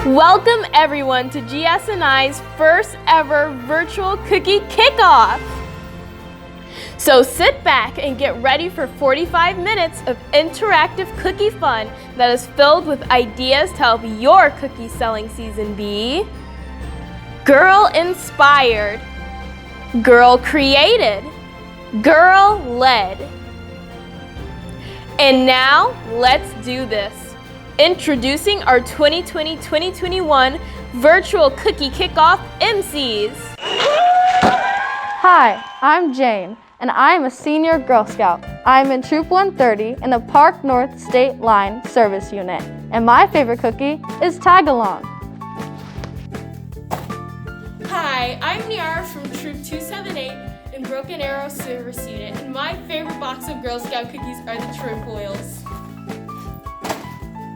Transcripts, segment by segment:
Welcome everyone to GS&I's first ever virtual cookie kickoff. So sit back and get ready for 45 minutes of interactive cookie fun that is filled with ideas to help your cookie selling season be girl inspired, girl created, girl led. And now let's do this. Introducing our 2020-2021 virtual cookie kickoff MCs. Hi, I'm Jane, and I am a senior Girl Scout. I'm in Troop 130 in the Park North State Line Service Unit, and my favorite cookie is Tag Along. Hi, I'm Niara from Troop 278 in Broken Arrow Service Unit, and my favorite box of Girl Scout cookies are the trefoils.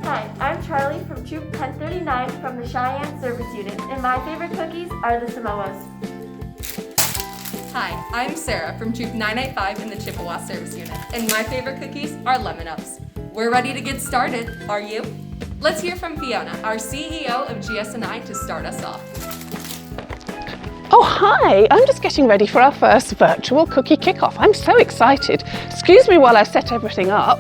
Hi, I'm Charlie from Troop 1039 from the Cheyenne Service Unit, and my favorite cookies are the Samoas. Hi, I'm Sarah from Troop 995 in the Chippewa Service Unit, and my favorite cookies are Lemon Ups. We're ready to get started, are you? Let's hear from Fiona, our CEO of GS&I, to start us off. Oh, hi, I'm just getting ready for our first virtual cookie kickoff. I'm so excited. Excuse me while I set everything up.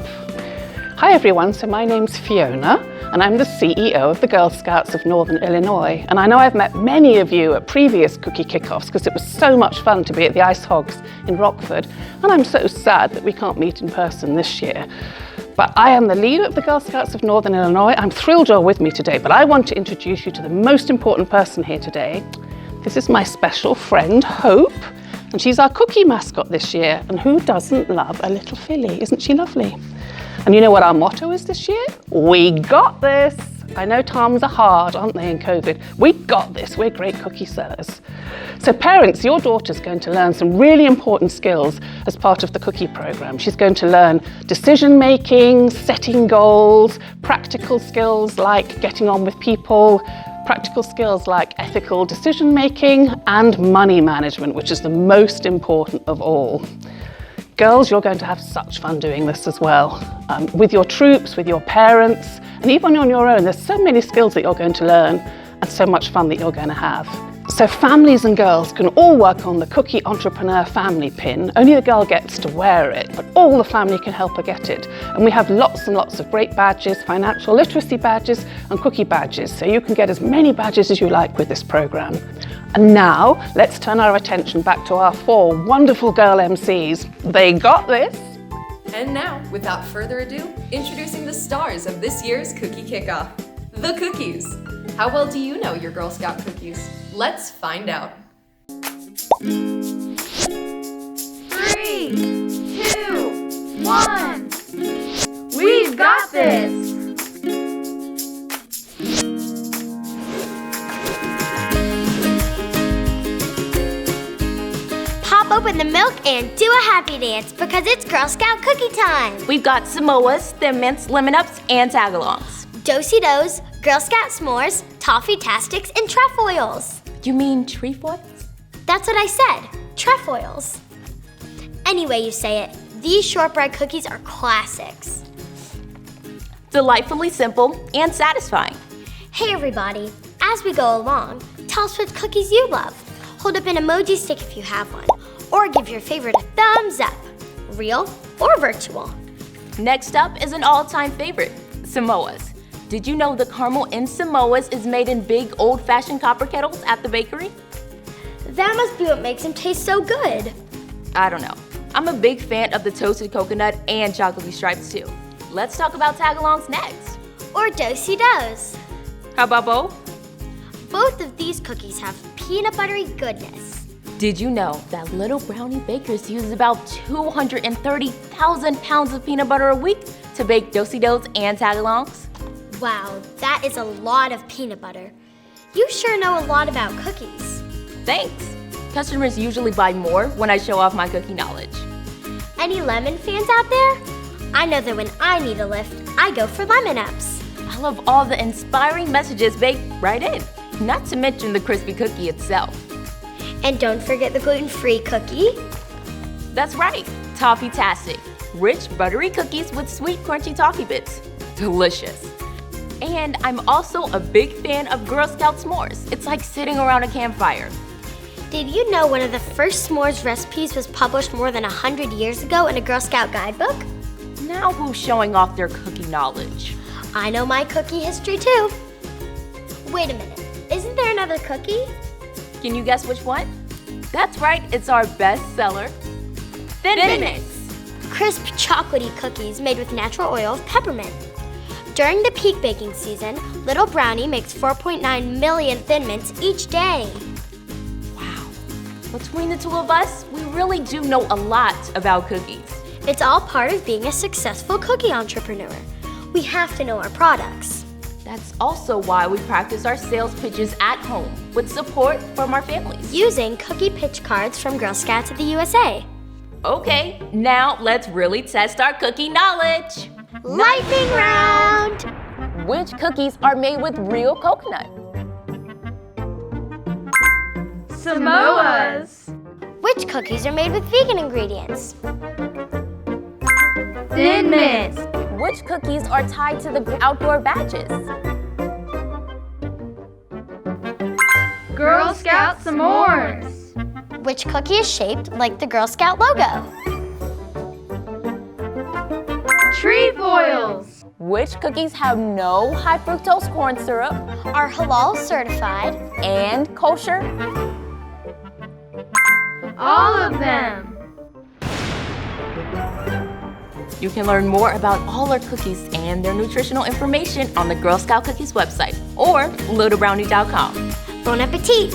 Hi everyone, so my name's Fiona and I'm the CEO of the Girl Scouts of Northern Illinois, and I know I've met many of you at previous cookie kickoffs because it was so much fun to be at the Ice Hogs in Rockford, and I'm so sad that we can't meet in person this year. But I am the leader of the Girl Scouts of Northern Illinois. I'm thrilled you're with me today, but I want to introduce you to the most important person here today. This is my special friend, Hope, and she's our cookie mascot this year, and who doesn't love a little filly? Isn't she lovely? And you know what our motto is this year? We got this. I know times are hard, aren't they, in COVID? We got this. We're great cookie sellers. So parents, your daughter's going to learn some really important skills as part of the cookie program. She's going to learn decision making, setting goals, practical skills like getting on with people, practical skills like ethical decision making, and money management, which is the most important of all. Girls, you're going to have such fun doing this as well. With your troops, with your parents, and even on your own, there's so many skills that you're going to learn and so much fun that you're going to have. So families and girls can all work on the Cookie Entrepreneur Family Pin. Only the girl gets to wear it, but all the family can help her get it. And we have lots and lots of great badges, financial literacy badges and cookie badges, so you can get as many badges as you like with this program. And now, let's turn our attention back to our 4 wonderful girl MCs. They got this. And now, without further ado, introducing the stars of this year's cookie kickoff, the cookies. How well do you know your Girl Scout cookies? Let's find out. 3, 2, 1. We've got this. Pop open the milk and do a happy dance because it's Girl Scout cookie time. We've got Samoas, Thin Mints, Lemon Ups, and Tagalongs. Do-si-dos, Girl Scout s'mores, toffee-tastics, and trefoils. You mean trefoils? That's what I said, trefoils. Any way you say it, these shortbread cookies are classics. Delightfully simple and satisfying. Hey everybody, as we go along, tell us what cookies you love. Hold up an emoji stick if you have one, or give your favorite a thumbs up, real or virtual. Next up is an all-time favorite, Samoas. Did you know the caramel in Samoas is made in big old-fashioned copper kettles at the bakery? That must be what makes them taste so good. I don't know. I'm a big fan of the toasted coconut and chocolatey stripes too. Let's talk about Tagalongs next. Or do-si-dos. How about both? Both of these cookies have peanut buttery goodness. Did you know that little brownie bakers use about 230,000 pounds of peanut butter a week to bake do-si-dos and Tagalongs? Wow, that is a lot of peanut butter. You sure know a lot about cookies. Thanks. Customers usually buy more when I show off my cookie knowledge. Any lemon fans out there? I know that when I need a lift, I go for Lemon Ups. I love all the inspiring messages baked right in, not to mention the crispy cookie itself. And don't forget the gluten-free cookie. That's right, Toffee-tastic. Rich, buttery cookies with sweet, crunchy toffee bits. Delicious. And I'm also a big fan of Girl Scout s'mores. It's like sitting around a campfire. Did you know one of the first s'mores recipes was published more than 100 years ago in a Girl Scout guidebook? Now who's showing off their cookie knowledge? I know my cookie history too. Wait a minute, isn't there another cookie? Can you guess which one? That's right, it's our bestseller, Thin Mints. Crisp, chocolatey cookies made with natural oil of peppermint. During the peak baking season, Little Brownie makes 4.9 million Thin Mints each day. Wow. Between the two of us, we really do know a lot about cookies. It's all part of being a successful cookie entrepreneur. We have to know our products. That's also why we practice our sales pitches at home with support from our families. Using cookie pitch cards from Girl Scouts of the USA. Okay, now let's really test our cookie knowledge. Lightning round! Which cookies are made with real coconut? Samoas. Which cookies are made with vegan ingredients? Thin Mints. Which cookies are tied to the outdoor badges? Girl Scout s'mores. Which cookie is shaped like the Girl Scout logo? Trefoils. Which cookies have no high fructose corn syrup Are halal certified? and kosher? All of them. You can learn more about all our cookies and their nutritional information on the Girl Scout Cookies website or littlebrownie.com. Bon appetit!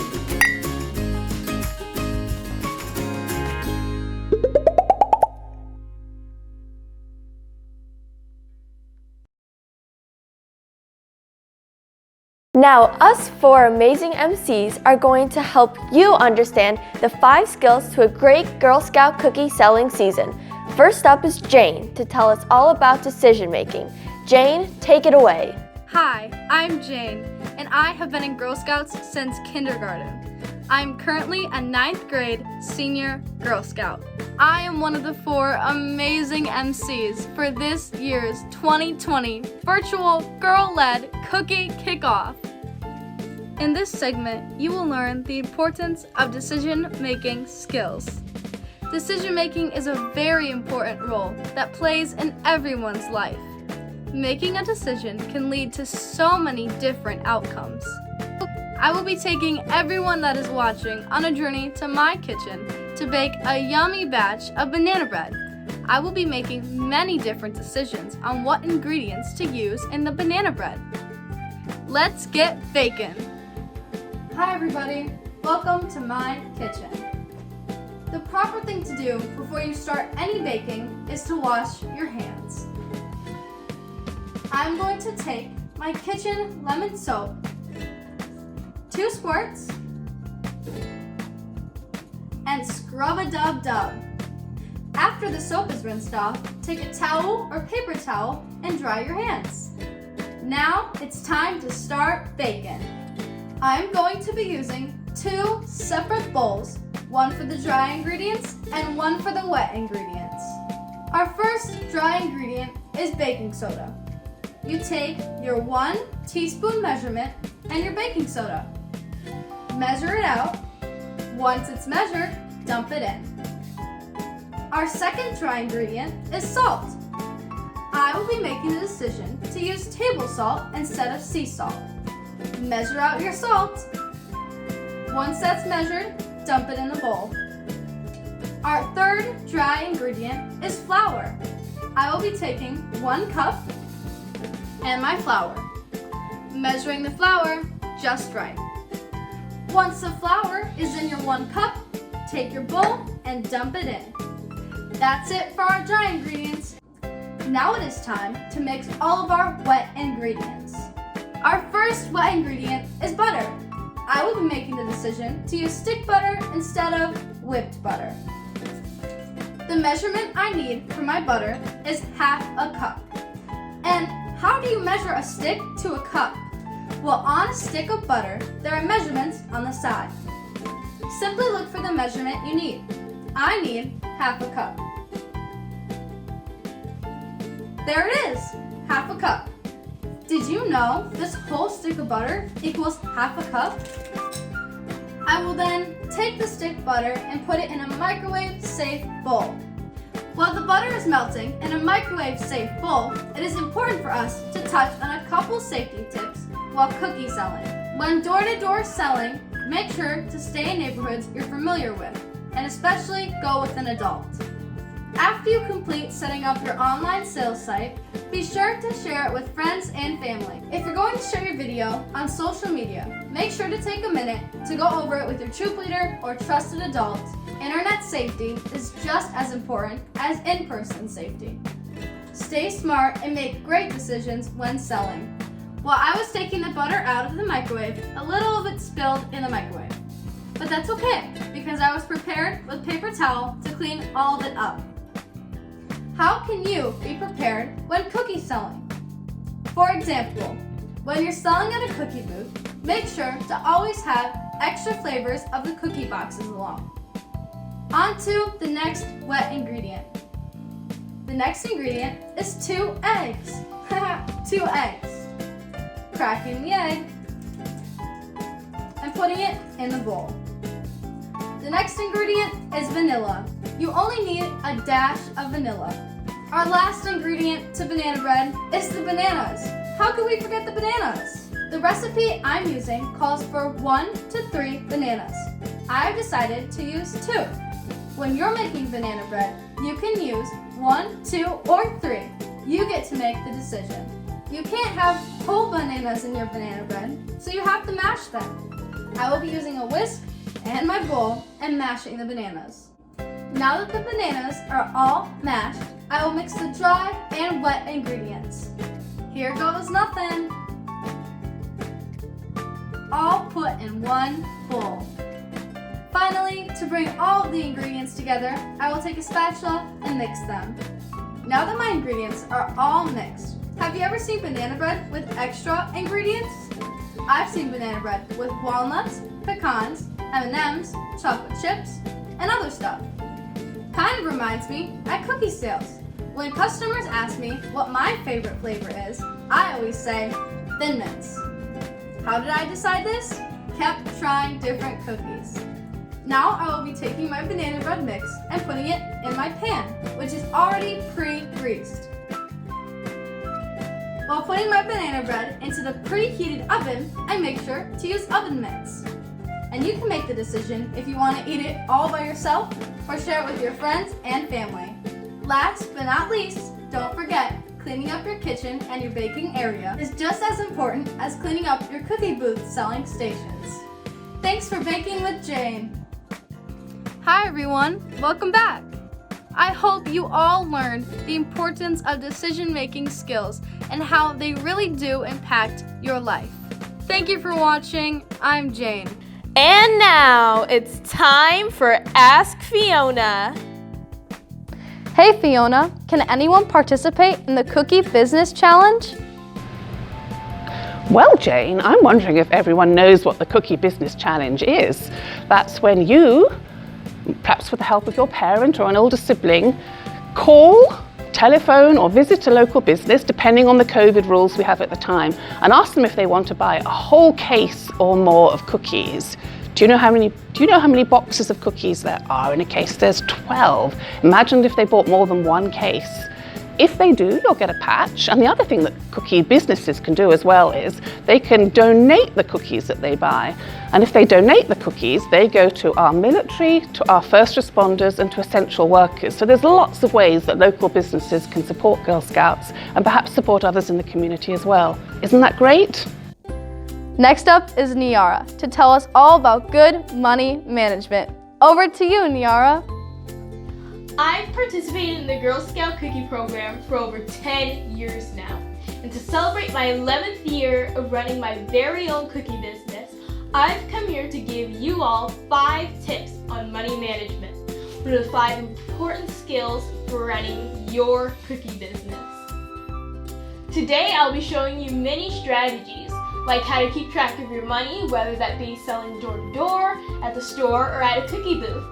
Now, us four amazing MCs are going to help you understand the 5 skills to a great Girl Scout cookie selling season. First up is Jane to tell us all about decision making. Jane, take it away. Hi, I'm Jane, and I have been in Girl Scouts since kindergarten. I'm currently a 9th grade senior Girl Scout. I am one of the 4 amazing MCs for this year's 2020 virtual girl-led cookie kickoff. In this segment, you will learn the importance of decision-making skills. Decision-making is a very important role that plays in everyone's life. Making a decision can lead to so many different outcomes. I will be taking everyone that is watching on a journey to my kitchen to bake a yummy batch of banana bread. I will be making many different decisions on what ingredients to use in the banana bread. Let's get baking! Hi everybody, welcome to my kitchen. The proper thing to do before you start any baking is to wash your hands. I'm going to take my kitchen lemon soap, 2 squirts, and scrub-a-dub-dub. After the soap is rinsed off, take a towel or paper towel and dry your hands. Now it's time to start baking. I'm going to be using 2 separate bowls, one for the dry ingredients and one for the wet ingredients. Our first dry ingredient is baking soda. You take your 1 teaspoon measurement and your baking soda. Measure it out. Once it's measured, dump it in. Our second dry ingredient is salt. I will be making the decision to use table salt instead of sea salt. Measure out your salt. Once that's measured, dump it in the bowl. Our third dry ingredient is flour. I will be taking 1 cup and my flour. Measuring the flour just right. Once the flour is in your 1 cup, take your bowl and dump it in. That's it for our dry ingredients. Now it is time to mix all of our wet ingredients. Our first wet ingredient is butter. I will be making the decision to use stick butter instead of whipped butter. The measurement I need for my butter is ½ a cup. And how do you measure a stick to a cup? Well, on a stick of butter, there are measurements on the side. Simply look for the measurement you need. I need ½ a cup. There it is, ½ a cup. Did you know this whole stick of butter equals half a cup? I will then take the stick butter and put it in a microwave-safe bowl. While the butter is melting in a microwave-safe bowl, it is important for us to touch on a couple safety tips while cookie selling. When door-to-door selling, make sure to stay in neighborhoods you're familiar with, and especially go with an adult. After you complete setting up your online sales site, be sure to share it with friends and family. If you're going to share your video on social media, make sure to take a minute to go over it with your troop leader or trusted adult. Internet safety is just as important as in-person safety. Stay smart and make great decisions when selling. While I was taking the butter out of the microwave, a little of it spilled in the microwave. But that's okay, because I was prepared with paper towel to clean all of it up. How can you be prepared when cookie selling? For example, when you're selling at a cookie booth, make sure to always have extra flavors of the cookie boxes along. On to the next wet ingredient. The next ingredient is 2 eggs. 2 eggs. Cracking the egg and putting it in the bowl. The next ingredient is vanilla. You only need a dash of vanilla. Our last ingredient to banana bread is the bananas. How could we forget the bananas? The recipe I'm using calls for 1 to 3 bananas. I've decided to use 2. When you're making banana bread, you can use 1, 2, or 3. You get to make the decision. You can't have whole bananas in your banana bread, so you have to mash them. I will be using a whisk and my bowl and mashing the bananas. Now that the bananas are all mashed, I will mix the dry and wet ingredients. Here goes nothing. All put in one bowl. Finally, to bring all of the ingredients together, I will take a spatula and mix them. Now that my ingredients are all mixed, have you ever seen banana bread with extra ingredients? I've seen banana bread with walnuts, pecans, M&Ms, chocolate chips, and other stuff. Kind of reminds me at cookie sales. When customers ask me what my favorite flavor is, I always say Thin Mints. How did I decide this? Kept trying different cookies. Now I will be taking my banana bread mix and putting it in my pan, which is already pre-greased. While putting my banana bread into the preheated oven, I make sure to use oven mitts. And you can make the decision if you want to eat it all by yourself or share it with your friends and family. Last but not least, don't forget, cleaning up your kitchen and your baking area is just as important as cleaning up your cookie booth selling stations. Thanks for baking with Jane. Hi everyone, welcome back. I hope you all learned the importance of decision-making skills and how they really do impact your life. Thank you for watching. I'm Jane. And now it's time for Ask Fiona. Hey Fiona, can anyone participate in the Cookie Business Challenge? Well, Jane, I'm wondering if everyone knows what the Cookie Business Challenge is. That's when you, perhaps with the help of your parent or an older sibling, call, telephone or visit a local business, depending on the COVID rules we have at the time, and ask them if they want to buy a whole case or more of cookies. Do you know how many boxes of cookies there are in a case? There's 12. Imagine if they bought more than one case. If they do, you'll get a patch. And the other thing that cookie businesses can do as well is they can donate the cookies that they buy. And if they donate the cookies, they go to our military, to our first responders, and to essential workers. So there's lots of ways that local businesses can support Girl Scouts and perhaps support others in the community as well. Isn't that great? Next up is Niara to tell us all about good money management. Over to you, Niara. I've participated in the Girl Scout Cookie Program for over 10 years now. And to celebrate my 11th year of running my very own cookie business, I've come here to give you all 5 tips on money management. What are the 5 important skills for running your cookie business? Today I'll be showing you many strategies, like how to keep track of your money, whether that be selling door to door, at the store, or at a cookie booth.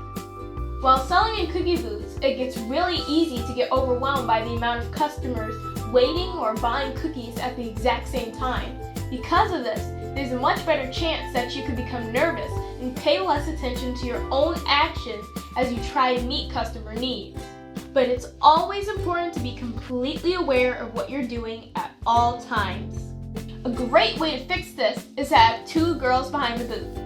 While selling in cookie booths, it gets really easy to get overwhelmed by the amount of customers waiting or buying cookies at the exact same time. Because of this, there's a much better chance that you could become nervous and pay less attention to your own actions as you try to meet customer needs. But it's always important to be completely aware of what you're doing at all times. A great way to fix this is to have two girls behind the booth.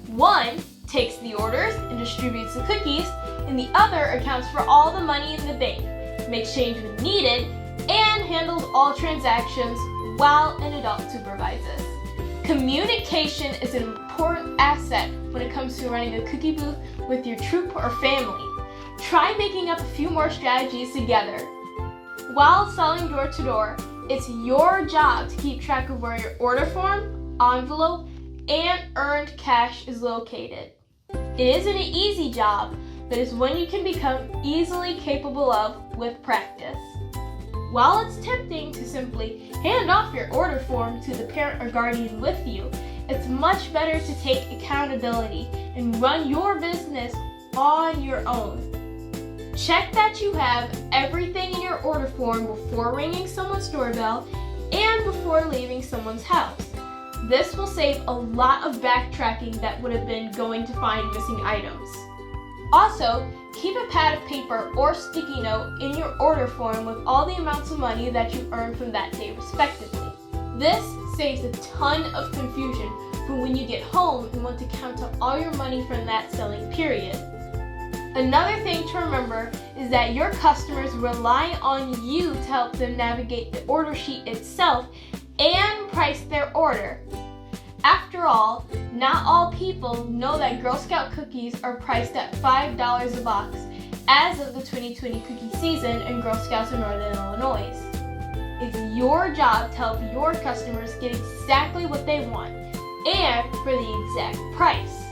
One takes the orders and distributes the cookies, and the other accounts for all the money in the bank, makes change when needed, and handles all transactions while an adult supervises. Communication is an important asset when it comes to running a cookie booth with your troop or family. Try making up a few more strategies together. While selling door to door, it's your job to keep track of where your order form, envelope, and earned cash is located. It isn't an easy job, but it's one you can become easily capable of with practice. While it's tempting to simply hand off your order form to the parent or guardian with you, it's much better to take accountability and run your business on your own. Check that you have everything in your order form before ringing someone's doorbell and before leaving someone's house. This will save a lot of backtracking that would have been going to find missing items. Also, keep a pad of paper or sticky note in your order form with all the amounts of money that you earned from that day respectively. This saves a ton of confusion for when you get home and want to count up all your money from that selling period. Another thing to remember is that your customers rely on you to help them navigate the order sheet itself and price their order. After all, not all people know that Girl Scout cookies are priced at $5 a box as of the 2020 cookie season in Girl Scouts of Northern Illinois. It's your job to help your customers get exactly what they want and for the exact price.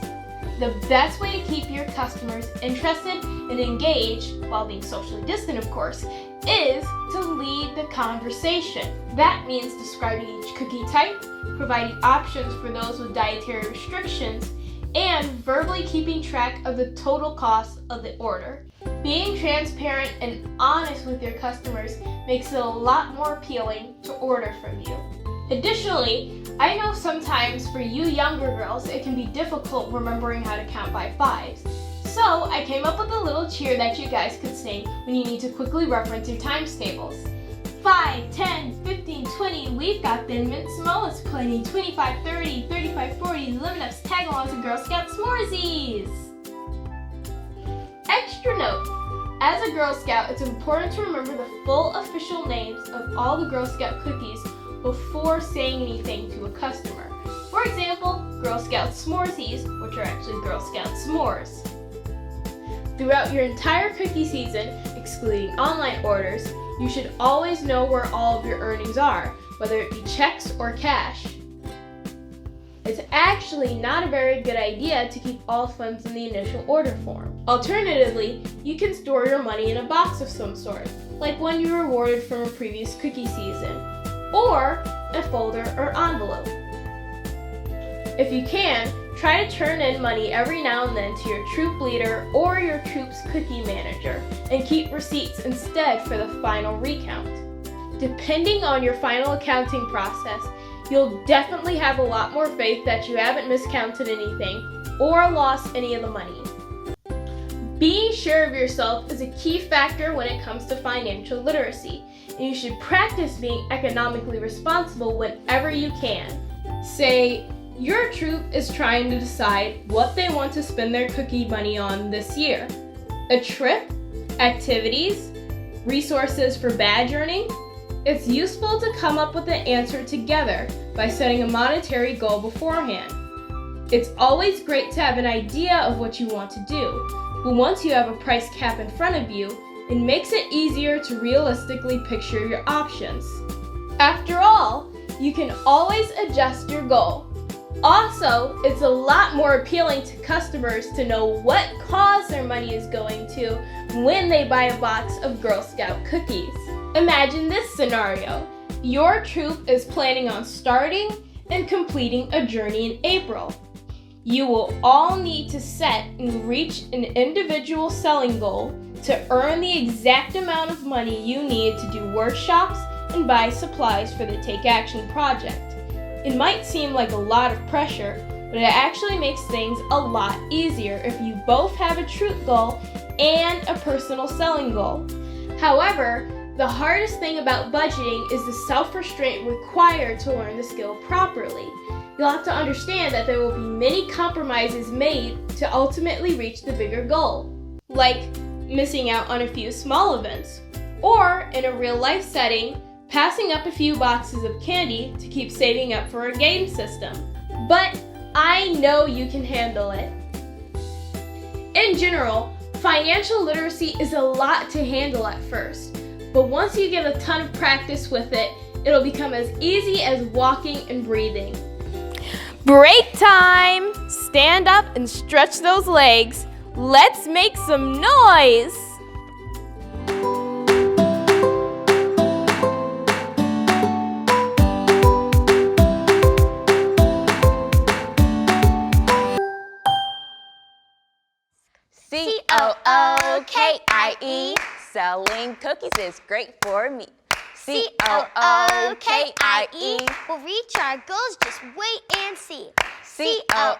The best way to keep your customers interested and engaged, while being socially distant of course, is to lead the conversation. That means describing each cookie type, providing options for those with dietary restrictions, and verbally keeping track of the total cost of the order. Being transparent and honest with your customers makes it a lot more appealing to order from you. Additionally, I know sometimes for you younger girls it can be difficult remembering how to count by fives. So I came up with a little cheer that you guys could sing when you need to quickly reference your times tables. 5, 10, 15, 20, we've got Thin Mint Smallest plenty, 25, 30, 35, 40, Lemon Ups, Tag-alongs, and Girl Scout S'moresies. Extra note, as a Girl Scout, it's important to remember the full official names of all the Girl Scout cookies before saying anything to a customer. For example, Girl Scout S'moresies, which are actually Girl Scout S'mores. Throughout your entire cookie season, excluding online orders, you should always know where all of your earnings are, whether it be checks or cash. It's actually not a very good idea to keep all funds in the initial order form. Alternatively, you can store your money in a box of some sort, like one you rewarded from a previous cookie season, or a folder or envelope. If you can, try to turn in money every now and then to your troop leader or your troop's cookie manager, and keep receipts instead for the final recount. Depending on your final accounting process, you'll definitely have a lot more faith that you haven't miscounted anything or lost any of the money. Being sure of yourself is a key factor when it comes to financial literacy, and you should practice being economically responsible whenever you can. Say, your troop is trying to decide what they want to spend their cookie money on this year. A trip, activities, resources for badge earning. It's useful to come up with an answer together by setting a monetary goal beforehand. It's always great to have an idea of what you want to do, but once you have a price cap in front of you, it makes it easier to realistically picture your options. After all, you can always adjust your goal. Also, it's a lot more appealing to customers to know what cause their money is going to when they buy a box of Girl Scout cookies. Imagine this scenario. Your troop is planning on starting and completing a journey in April. You will all need to set and reach an individual selling goal to earn the exact amount of money you need to do workshops and buy supplies for the Take Action project. It might seem like a lot of pressure, but it actually makes things a lot easier if you both have a truth goal and a personal selling goal. However, the hardest thing about budgeting is the self-restraint required to learn the skill properly. You'll have to understand that there will be many compromises made to ultimately reach the bigger goal, like missing out on a few small events, or in a real-life setting, passing up a few boxes of candy to keep saving up for a game system. But I know you can handle it. In general, financial literacy is a lot to handle at first, but once you get a ton of practice with it, it'll become as easy as walking and breathing. Break time! Stand up and stretch those legs. Let's make some noise! COOKIE, selling cookies is great for me. COOKIE, We'll reach our goals, just wait and see.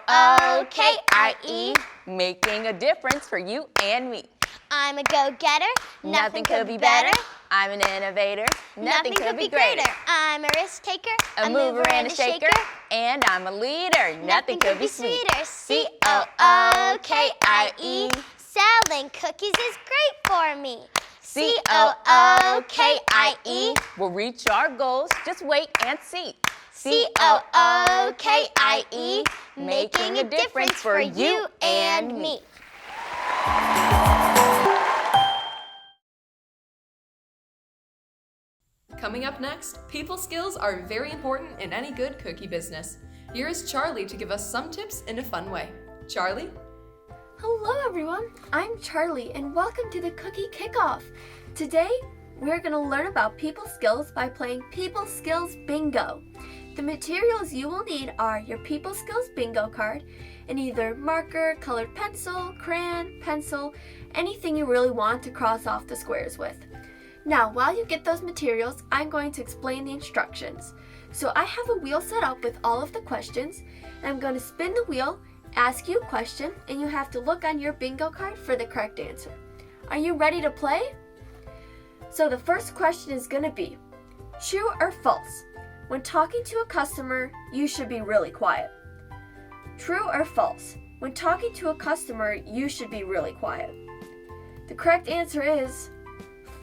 COOKIE, making a difference for you and me. I'm a go-getter, nothing could be better. I'm an innovator, Nothing could be greater. I'm a risk taker, A mover and a shaker, and I'm a leader. Nothing could be sweeter. COOKIE, selling cookies is great for me. COOKIE, we'll reach our goals, just wait and see. COOKIE, making a difference for you and me. Coming up next, people skills are very important in any good cookie business. Here is Charlie to give us some tips in a fun way. Charlie? Hello everyone, I'm Charlie and welcome to the Cookie Kickoff. Today, we're going to learn about people skills by playing People Skills Bingo. The materials you will need are your People Skills Bingo card and either marker, colored pencil, crayon, pencil, anything you really want to cross off the squares with. Now, while you get those materials, I'm going to explain the instructions. So I have a wheel set up with all of the questions, and I'm going to spin the wheel, ask you a question, and you have to look on your bingo card for the correct answer. Are you ready to play? So the first question is going to be, true or false? When talking to a customer, you should be really quiet. True or false? When talking to a customer, you should be really quiet. The correct answer is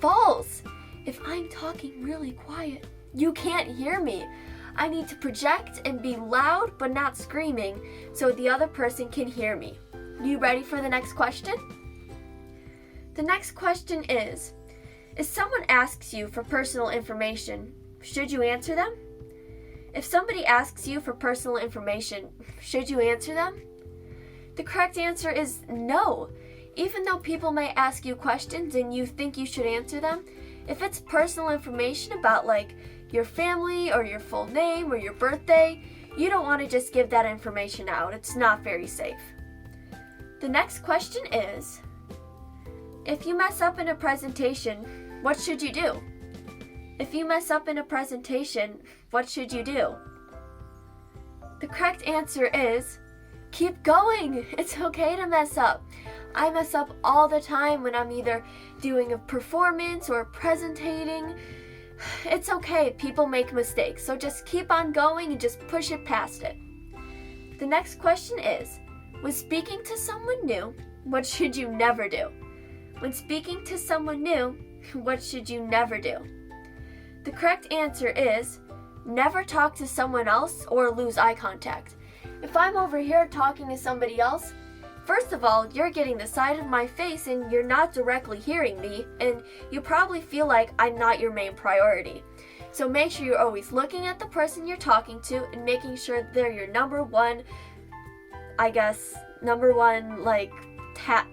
false. If I'm talking really quiet, you can't hear me. I need to project and be loud but not screaming so the other person can hear me. You ready for the next question? The next question is, if someone asks you for personal information, should you answer them? If somebody asks you for personal information, should you answer them? The correct answer is no. Even though people may ask you questions and you think you should answer them, if it's personal information about like your family or your full name or your birthday, you don't want to just give that information out. It's not very safe. The next question is, if you mess up in a presentation, what should you do? If you mess up in a presentation, what should you do? The correct answer is, keep going. It's okay to mess up. I mess up all the time when I'm either doing a performance or presentating. It's okay, people make mistakes, so just keep on going and just push it past it. The next question is, when speaking to someone new, what should you never do? When speaking to someone new, what should you never do? The correct answer is, never talk to someone else or lose eye contact. If I'm over here talking to somebody else, first of all, you're getting the side of my face and you're not directly hearing me, and you probably feel like I'm not your main priority. So make sure you're always looking at the person you're talking to and making sure they're your number one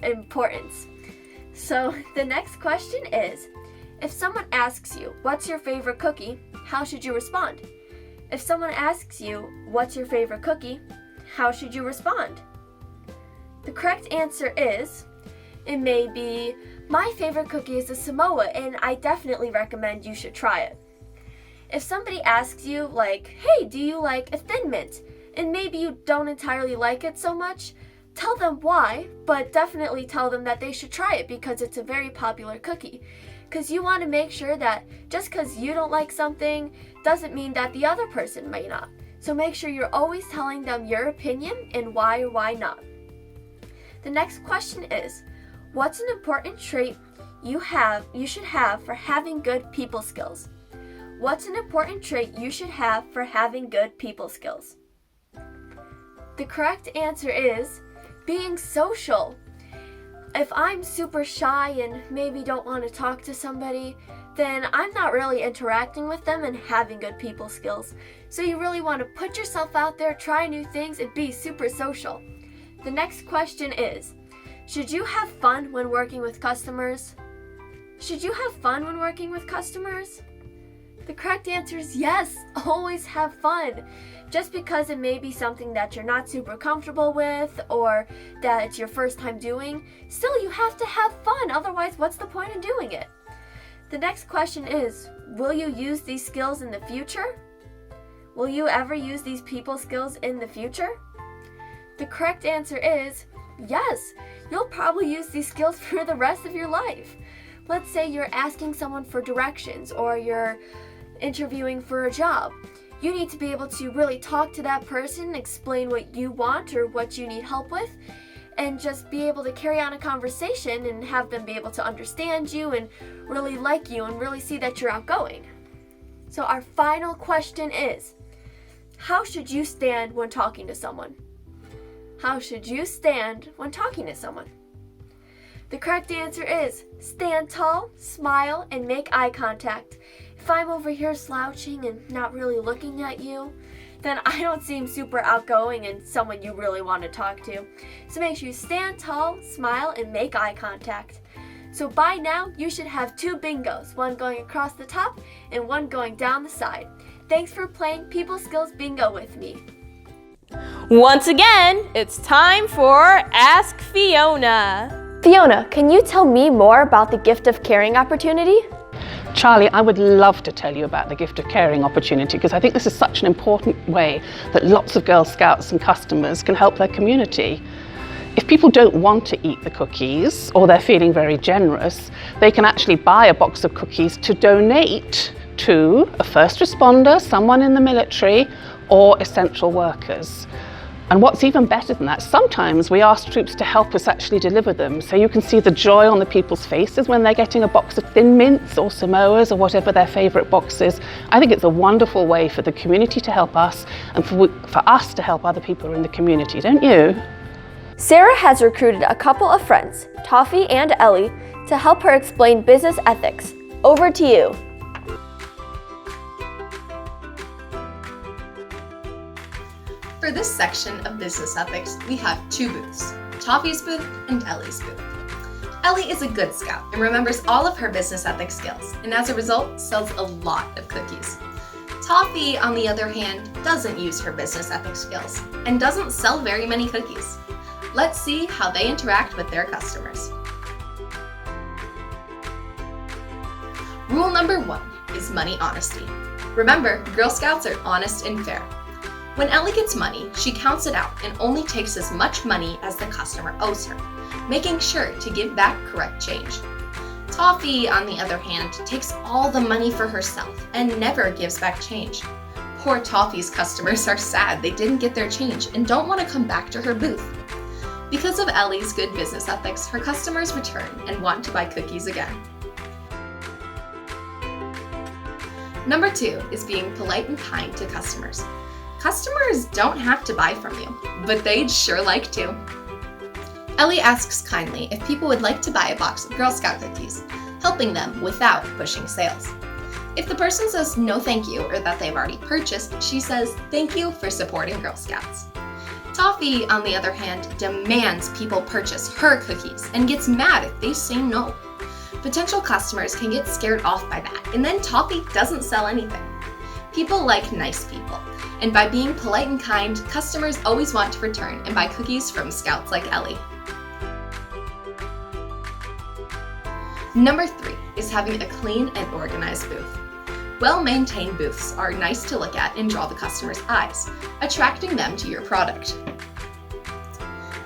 importance. So the next question is, if someone asks you, what's your favorite cookie, how should you respond? If someone asks you, what's your favorite cookie, how should you respond? The correct answer is, it may be, my favorite cookie is a Samoa and I definitely recommend you should try it. If somebody asks you like, hey, do you like a Thin Mint? And maybe you don't entirely like it so much, tell them why, but definitely tell them that they should try it because it's a very popular cookie. Because you want to make sure that just because you don't like something doesn't mean that the other person may not. So make sure you're always telling them your opinion and why or why not. The next question is, what's an important trait you should have for having good people skills? What's an important trait you should have for having good people skills? The correct answer is being social. If I'm super shy and maybe don't want to talk to somebody, then I'm not really interacting with them and having good people skills. So you really want to put yourself out there, try new things, and be super social. The next question is, should you have fun when working with customers? Should you have fun when working with customers? The correct answer is yes, always have fun. Just because it may be something that you're not super comfortable with or that it's your first time doing, still you have to have fun, otherwise what's the point in doing it? The next question is, will you use these skills in the future? Will you ever use these people skills in the future? The correct answer is yes, you'll probably use these skills for the rest of your life. Let's say you're asking someone for directions or you're interviewing for a job. You need to be able to really talk to that person, explain what you want or what you need help with, and just be able to carry on a conversation and have them be able to understand you and really like you and really see that you're outgoing. So our final question is, how should you stand when talking to someone? How should you stand when talking to someone? The correct answer is stand tall, smile, and make eye contact. If I'm over here slouching and not really looking at you, then I don't seem super outgoing and someone you really want to talk to. So make sure you stand tall, smile, and make eye contact. So by now, you should have 2 bingos, one going across the top and one going down the side. Thanks for playing People Skills Bingo with me. Once again, it's time for Ask Fiona. Fiona, can you tell me more about the Gift of Caring opportunity? Charlie, I would love to tell you about the Gift of Caring opportunity because I think this is such an important way that lots of Girl Scouts and customers can help their community. If people don't want to eat the cookies or they're feeling very generous, they can actually buy a box of cookies to donate to a first responder, someone in the military, or essential workers. And what's even better than that, sometimes we ask troops to help us actually deliver them, so you can see the joy on the people's faces when they're getting a box of Thin Mints or Samoas or whatever their favourite box is. I think it's a wonderful way for the community to help us and for us to help other people in the community, don't you? Sarah has recruited a couple of friends, Toffee and Ellie, to help her explain business ethics. Over to you. For this section of business ethics, we have 2 booths, Toffee's booth and Ellie's booth. Ellie is a good scout and remembers all of her business ethics skills, and as a result, sells a lot of cookies. Toffee, on the other hand, doesn't use her business ethics skills and doesn't sell very many cookies. Let's see how they interact with their customers. Rule number 1 is money honesty. Remember, Girl Scouts are honest and fair. When Ellie gets money, she counts it out and only takes as much money as the customer owes her, making sure to give back correct change. Toffee, on the other hand, takes all the money for herself and never gives back change. Poor Toffee's customers are sad they didn't get their change and don't want to come back to her booth. Because of Ellie's good business ethics, her customers return and want to buy cookies again. Number 2 is being polite and kind to customers. Customers don't have to buy from you, but they'd sure like to. Ellie asks kindly if people would like to buy a box of Girl Scout cookies, helping them without pushing sales. If the person says no thank you or that they've already purchased, she says thank you for supporting Girl Scouts. Toffee, on the other hand, demands people purchase her cookies and gets mad if they say no. Potential customers can get scared off by that, and then Toffee doesn't sell anything. People like nice people, and by being polite and kind, customers always want to return and buy cookies from Scouts like Ellie. Number 3 is having a clean and organized booth. Well-maintained booths are nice to look at and draw the customer's eyes, attracting them to your product.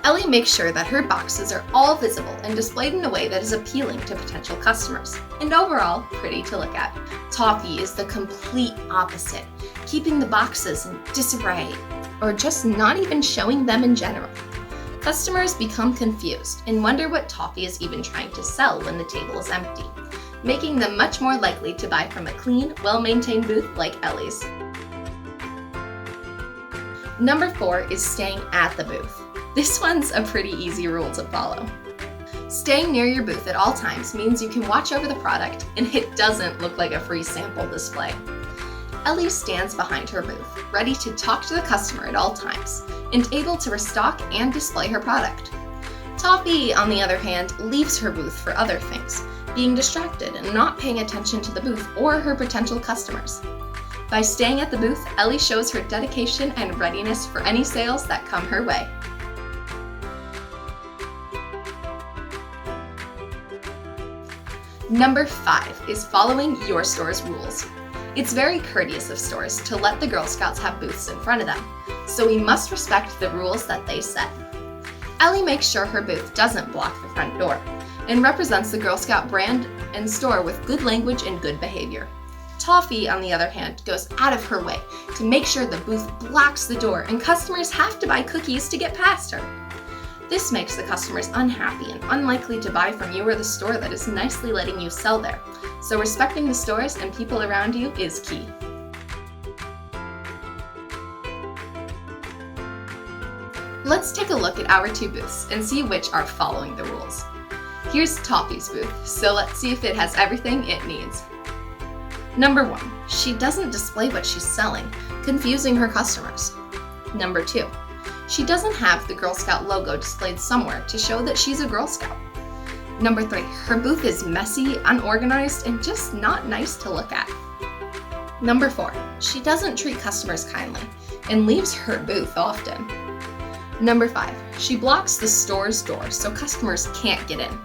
Ellie makes sure that her boxes are all visible and displayed in a way that is appealing to potential customers, and overall pretty to look at. Toffee is the complete opposite, keeping the boxes in disarray, or just not even showing them in general. Customers become confused and wonder what Toffee is even trying to sell when the table is empty, making them much more likely to buy from a clean, well-maintained booth like Ellie's. Number 4 is staying at the booth. This one's a pretty easy rule to follow. Staying near your booth at all times means you can watch over the product and it doesn't look like a free sample display. Ellie stands behind her booth, ready to talk to the customer at all times, and able to restock and display her product. Toffee, on the other hand, leaves her booth for other things, being distracted and not paying attention to the booth or her potential customers. By staying at the booth, Ellie shows her dedication and readiness for any sales that come her way. Number 5 is following your store's rules. It's very courteous of stores to let the Girl Scouts have booths in front of them, so we must respect the rules that they set. Ellie makes sure her booth doesn't block the front door, and represents the Girl Scout brand and store with good language and good behavior. Toffee, on the other hand, goes out of her way to make sure the booth blocks the door and customers have to buy cookies to get past her. This makes the customers unhappy and unlikely to buy from you or the store that is nicely letting you sell there, so respecting the stores and people around you is key. Let's take a look at our 2 booths and see which are following the rules. Here's Toffee's booth, so let's see if it has everything it needs. Number 1, she doesn't display what she's selling, confusing her customers. Number 2, she doesn't have the Girl Scout logo displayed somewhere to show that she's a Girl Scout. Number 3, her booth is messy, unorganized, and just not nice to look at. Number 4, she doesn't treat customers kindly and leaves her booth often. Number 5, she blocks the store's door so customers can't get in.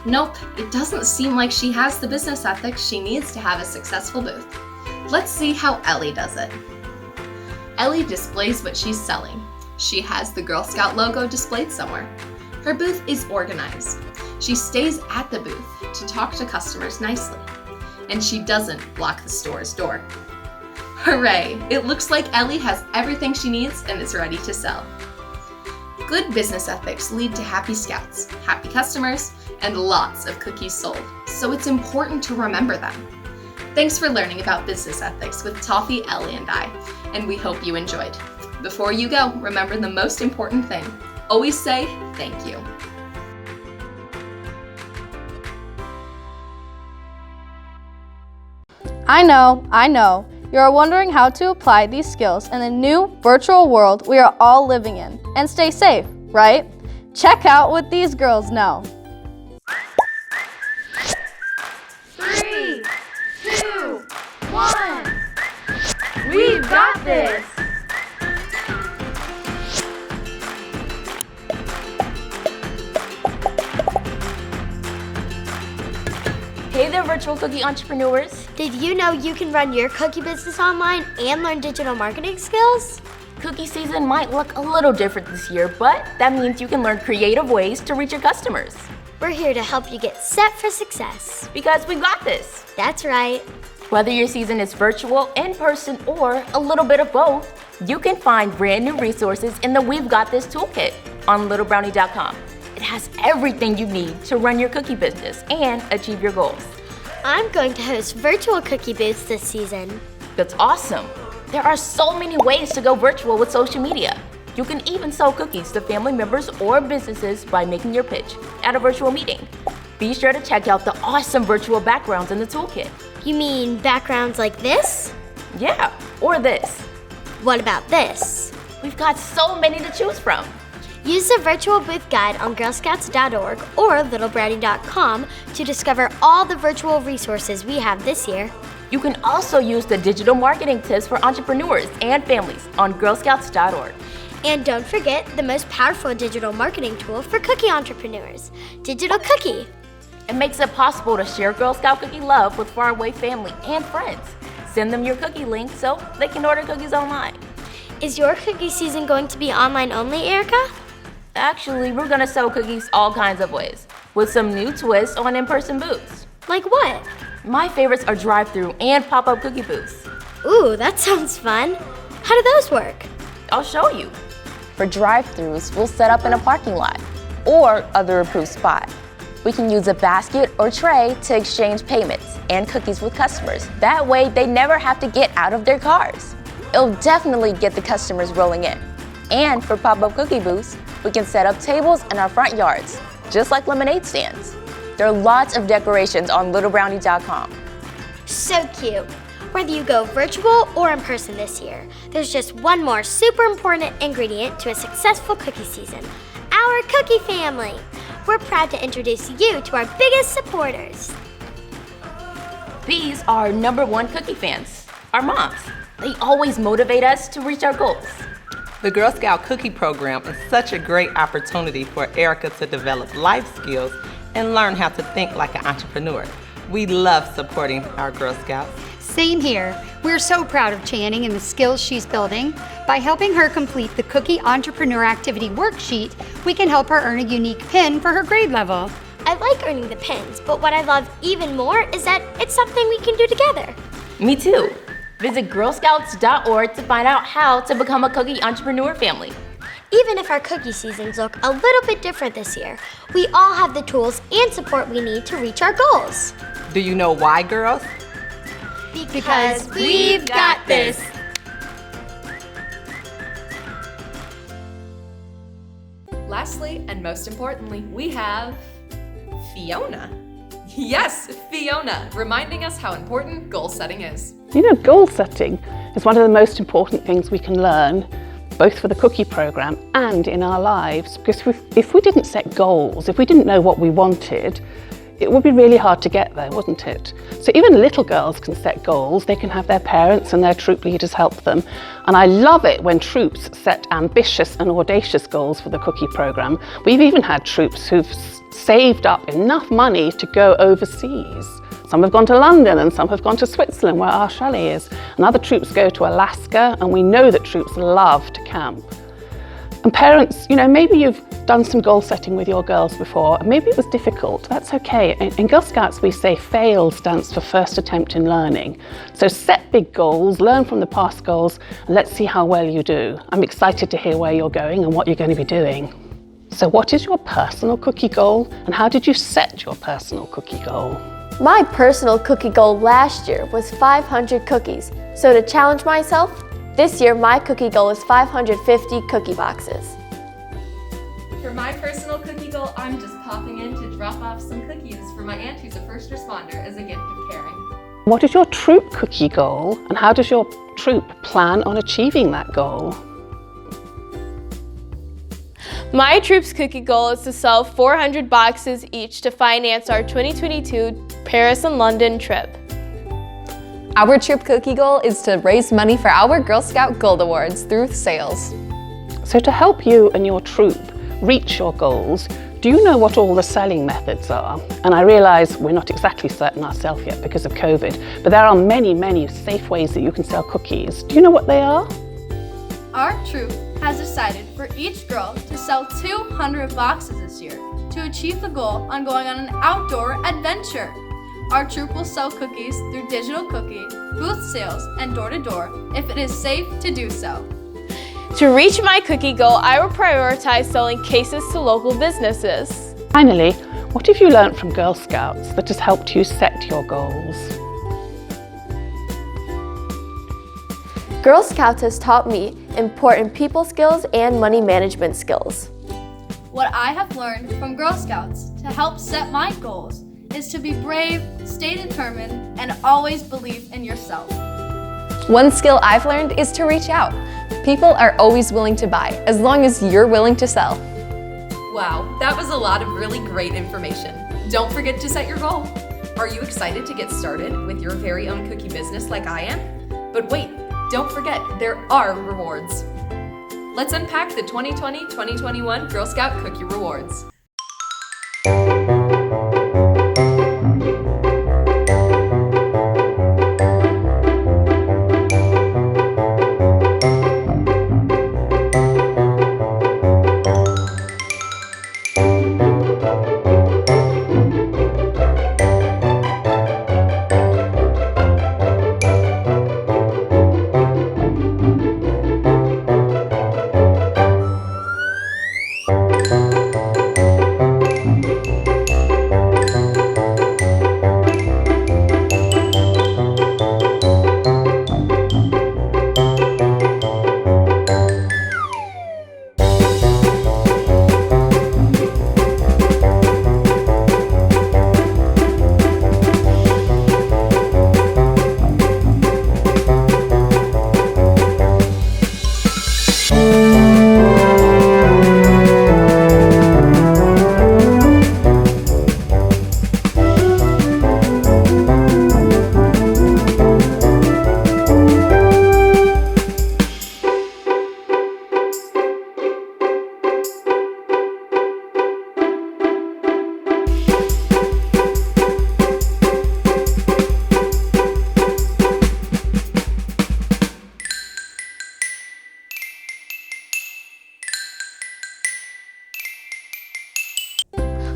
Nope, it doesn't seem like she has the business ethics she needs to have a successful booth. Let's see how Ellie does it. Ellie displays what she's selling. She has the Girl Scout logo displayed somewhere. Her booth is organized. She stays at the booth to talk to customers nicely. And she doesn't block the store's door. Hooray! It looks like Ellie has everything she needs and is ready to sell. Good business ethics lead to happy scouts, happy customers, and lots of cookies sold, so it's important to remember them. Thanks for learning about business ethics with Toffee, Ellie, and I, and we hope you enjoyed. Before you go, remember the most important thing. Always say thank you. I know. You're wondering how to apply these skills in the new virtual world we are all living in and stay safe, right? Check out what these girls know. 3, 2, 1. We've got this. Hey there, virtual cookie entrepreneurs. Did you know you can run your cookie business online and learn digital marketing skills? Cookie season might look a little different this year, but that means you can learn creative ways to reach your customers. We're here to help you get set for success. Because we've got this. That's right. Whether your season is virtual, in person, or a little bit of both, you can find brand new resources in the We've Got This toolkit on littlebrownie.com. It has everything you need to run your cookie business and achieve your goals. I'm going to host virtual cookie booths this season. That's awesome. There are so many ways to go virtual with social media. You can even sell cookies to family members or businesses by making your pitch at a virtual meeting. Be sure to check out the awesome virtual backgrounds in the toolkit. You mean backgrounds like this? Yeah, or this. What about this? We've got so many to choose from. Use the virtual booth guide on girlscouts.org or littlebrownie.com to discover all the virtual resources we have this year. You can also use the digital marketing tips for entrepreneurs and families on girlscouts.org. And don't forget the most powerful digital marketing tool for cookie entrepreneurs, Digital Cookie. It makes it possible to share Girl Scout cookie love with faraway family and friends. Send them your cookie link so they can order cookies online. Is your cookie season going to be online only, Erica? Actually, we're gonna sell cookies all kinds of ways, with some new twists on in-person booths. Like what? My favorites are drive-through and pop-up cookie booths. Ooh, that sounds fun. How do those work? I'll show you. For drive-thrus, we'll set up in a parking lot or other approved spot. We can use a basket or tray to exchange payments and cookies with customers. That way, they never have to get out of their cars. It'll definitely get the customers rolling in. And for pop-up cookie booths, we can set up tables in our front yards, just like lemonade stands. There are lots of decorations on littlebrownie.com. So cute. Whether you go virtual or in person this year, there's just one more super important ingredient to a successful cookie season: our cookie family. We're proud to introduce you to our biggest supporters. These are #1 cookie fans, our moms. They always motivate us to reach our goals. The Girl Scout Cookie Program is such a great opportunity for Erica to develop life skills and learn how to think like an entrepreneur. We love supporting our Girl Scouts. Same here. We're so proud of Channing and the skills she's building. By helping her complete the Cookie Entrepreneur Activity Worksheet, we can help her earn a unique pin for her grade level. I like earning the pins, but what I love even more is that it's something we can do together. Me too. Visit girlscouts.org to find out how to become a cookie entrepreneur family. Even if our cookie seasons look a little bit different this year, we all have the tools and support we need to reach our goals. Do you know why, girls? Because we've got this. Lastly, and most importantly, we have Fiona. Yes, Fiona, reminding us how important goal setting is. You know, goal setting is one of the most important things we can learn, both for the cookie program and in our lives. Because if we didn't set goals, if we didn't know what we wanted, it would be really hard to get there, wouldn't it? So even little girls can set goals. They can have their parents and their troop leaders help them. And I love it when troops set ambitious and audacious goals for the cookie program. We've even had troops who've saved up enough money to go overseas. Some have gone to London and some have gone to Switzerland, where our chalet is. And other troops go to Alaska, and we know that troops love to camp. And parents, you know, maybe you've done some goal setting with your girls before, and maybe it was difficult. That's okay. In Girl Scouts, we say fail stands for first attempt in learning. So set big goals, learn from the past goals, and let's see how well you do. I'm excited to hear where you're going and what you're going to be doing. So what is your personal cookie goal, and how did you set your personal cookie goal? My personal cookie goal last year was 500 cookies. So to challenge myself, this year my cookie goal is 550 cookie boxes. For my personal cookie goal, I'm just popping in to drop off some cookies for my aunt who's a first responder as a gift of caring. What is your troop cookie goal, and how does your troop plan on achieving that goal? My troop's cookie goal is to sell 400 boxes each to finance our 2022 Paris and London trip. Our troop cookie goal is to raise money for our Girl Scout Gold Awards through sales. So to help you and your troop reach your goals, do you know what all the selling methods are? And I realise we're not exactly certain ourselves yet because of COVID, but there are many, many safe ways that you can sell cookies. Do you know what they are? Our troop has decided for each girl to sell 200 boxes this year to achieve the goal on going on an outdoor adventure. Our troop will sell cookies through digital cookie, booth sales, and door-to-door if it is safe to do so. To reach my cookie goal, I will prioritize selling cases to local businesses. Finally, what have you learned from Girl Scouts that has helped you set your goals? Girl Scouts has taught me important people skills and money management skills. What I have learned from Girl Scouts to help set my goals is to be brave, stay determined, and always believe in yourself. One skill I've learned is to reach out. People are always willing to buy, as long as you're willing to sell. Wow, that was a lot of really great information. Don't forget to set your goal. Are you excited to get started with your very own cookie business like I am? But wait, don't forget, there are rewards. Let's unpack the 2020-2021 Girl Scout Cookie Rewards.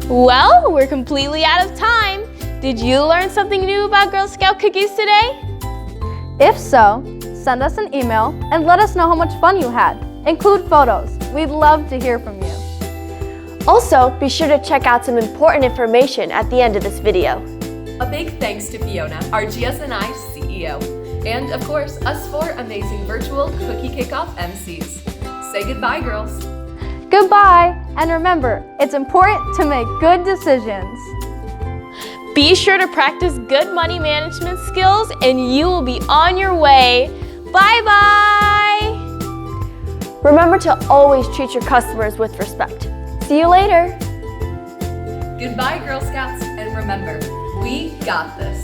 Well, we're completely out of time. Did you learn something new about Girl Scout cookies today? If so, send us an email and let us know how much fun you had. Include photos. We'd love to hear from you. Also, be sure to check out some important information at the end of this video. A big thanks to Fiona, our GS&I CEO, and of course, us 4 amazing virtual Cookie Kickoff MCs. Say goodbye, girls. Goodbye, and remember, it's important to make good decisions. Be sure to practice good money management skills and you will be on your way. Bye-bye! Remember to always treat your customers with respect. See you later! Goodbye, Girl Scouts, and remember, we got this.